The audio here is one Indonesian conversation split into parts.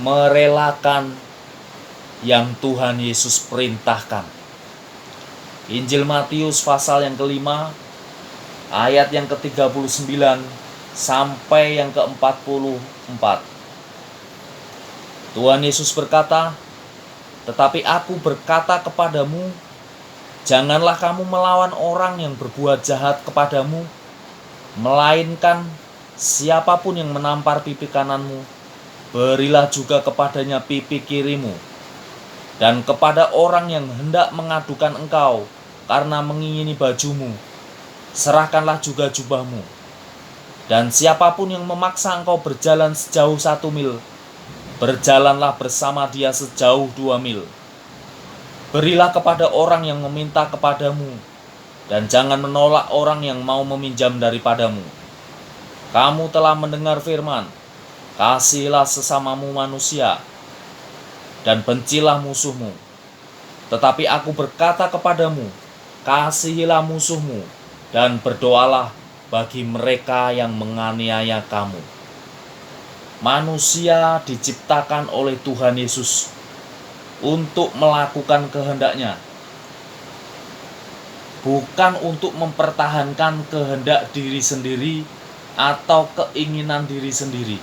merelakan yang Tuhan Yesus perintahkan. Injil Matius pasal yang kelima, ayat yang ke-39 sampai yang ke-44. Tuhan Yesus berkata, "Tetapi aku berkata kepadamu, janganlah kamu melawan orang yang berbuat jahat kepadamu, melainkan siapapun yang menampar pipi kananmu, berilah juga kepadanya pipi kirimu. Dan kepada orang yang hendak mengadukan engkau karena mengingini bajumu, serahkanlah juga jubahmu. Dan siapapun yang memaksa engkau berjalan sejauh 1 mil, berjalanlah bersama dia sejauh 2 mil. Berilah kepada orang yang meminta kepadamu, dan jangan menolak orang yang mau meminjam daripadamu. Kamu telah mendengar firman, kasihilah sesamamu manusia, dan bencilah musuhmu. Tetapi aku berkata kepadamu, kasihilah musuhmu, dan berdoalah bagi mereka yang menganiaya kamu." Manusia diciptakan oleh Tuhan Yesus untuk melakukan kehendaknya, bukan untuk mempertahankan kehendak diri sendiri atau keinginan diri sendiri.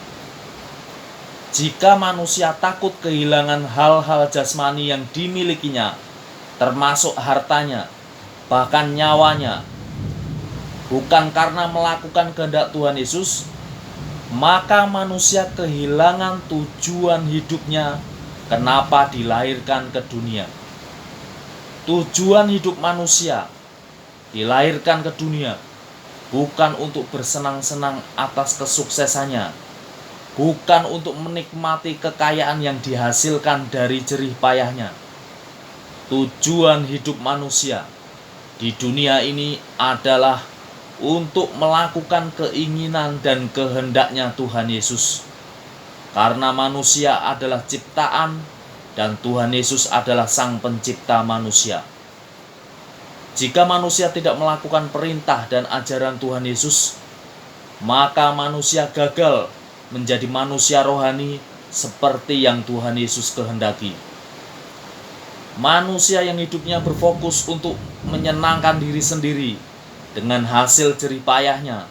Jika manusia takut kehilangan hal-hal jasmani yang dimilikinya, termasuk hartanya, bahkan nyawanya, bukan karena melakukan kehendak Tuhan Yesus, maka manusia kehilangan tujuan hidupnya. Kenapa dilahirkan ke dunia? Tujuan hidup manusia dilahirkan ke dunia bukan untuk bersenang-senang atas kesuksesannya, bukan untuk menikmati kekayaan yang dihasilkan dari jerih payahnya. Tujuan hidup manusia di dunia ini adalah untuk melakukan keinginan dan kehendaknya Tuhan Yesus. Karena manusia adalah ciptaan dan Tuhan Yesus adalah Sang Pencipta manusia. Jika manusia tidak melakukan perintah dan ajaran Tuhan Yesus, maka manusia gagal menjadi manusia rohani seperti yang Tuhan Yesus kehendaki. Manusia yang hidupnya berfokus untuk menyenangkan diri sendiri dengan hasil jerih payahnya,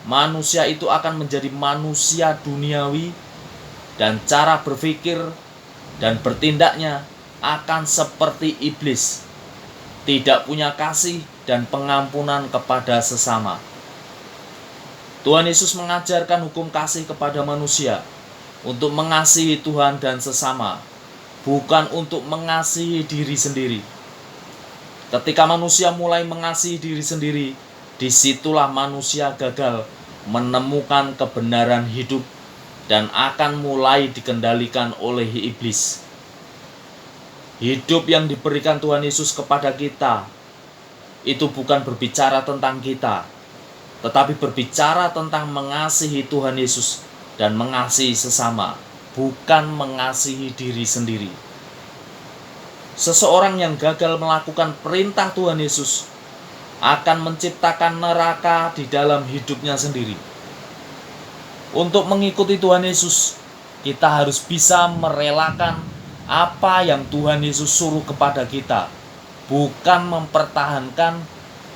manusia itu akan menjadi manusia duniawi, dan cara berpikir dan bertindaknya akan seperti iblis, tidak punya kasih dan pengampunan kepada sesama. Tuhan Yesus mengajarkan hukum kasih kepada manusia untuk mengasihi Tuhan dan sesama, bukan untuk mengasihi diri sendiri. Ketika manusia mulai mengasihi diri sendiri, disitulah manusia gagal menemukan kebenaran hidup dan akan mulai dikendalikan oleh iblis. Hidup yang diberikan Tuhan Yesus kepada kita itu bukan berbicara tentang kita, tetapi berbicara tentang mengasihi Tuhan Yesus dan mengasihi sesama, bukan mengasihi diri sendiri. Seseorang yang gagal melakukan perintah Tuhan Yesus akan menciptakan neraka di dalam hidupnya sendiri. Untuk mengikuti Tuhan Yesus, kita harus bisa merelakan apa yang Tuhan Yesus suruh kepada kita, bukan mempertahankan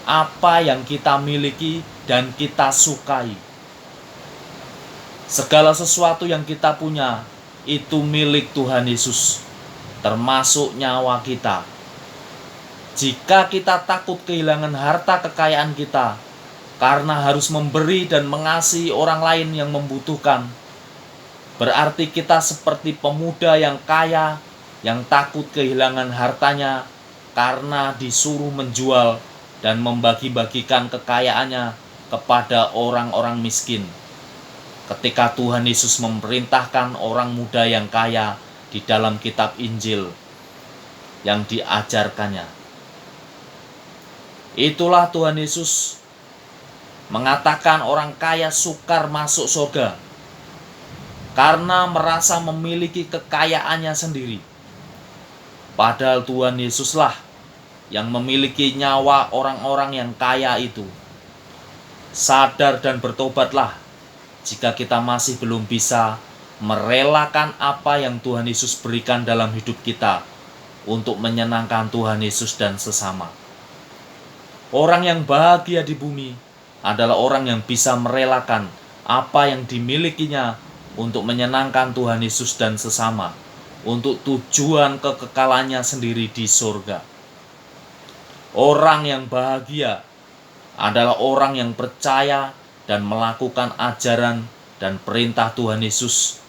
apa yang kita miliki dan kita sukai. Segala sesuatu yang kita punya itu milik Tuhan Yesus, termasuk nyawa kita. Jika kita takut kehilangan harta kekayaan kita karena harus memberi dan mengasihi orang lain yang membutuhkan, berarti kita seperti pemuda yang kaya yang takut kehilangan hartanya karena disuruh menjual dan membagi-bagikan kekayaannya kepada orang-orang miskin. Ketika Tuhan Yesus memerintahkan orang muda yang kaya di dalam kitab Injil yang diajarkannya. Itulah Tuhan Yesus mengatakan orang kaya sukar masuk surga karena merasa memiliki kekayaannya sendiri. Padahal Tuhan Yesuslah yang memiliki nyawa orang-orang yang kaya itu. Sadar dan bertobatlah jika kita masih belum bisa merelakan apa yang Tuhan Yesus berikan dalam hidup kita untuk menyenangkan Tuhan Yesus dan sesama. Orang yang bahagia di bumi adalah orang yang bisa merelakan apa yang dimilikinya untuk menyenangkan Tuhan Yesus dan sesama, untuk tujuan kekekalannya sendiri di surga. Orang yang bahagia adalah orang yang percaya dan melakukan ajaran dan perintah Tuhan Yesus,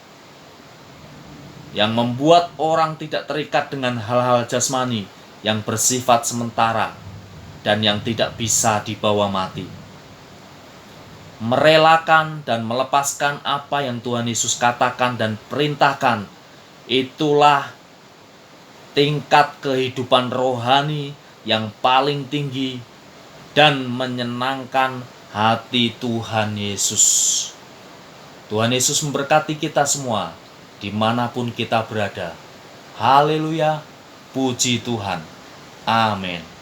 yang membuat orang tidak terikat dengan hal-hal jasmani yang bersifat sementara dan yang tidak bisa dibawa mati. Merelakan dan melepaskan apa yang Tuhan Yesus katakan dan perintahkan, itulah tingkat kehidupan rohani yang paling tinggi dan menyenangkan hati Tuhan Yesus. Tuhan Yesus memberkati kita semua dimanapun kita berada. Haleluya, puji Tuhan. Amin.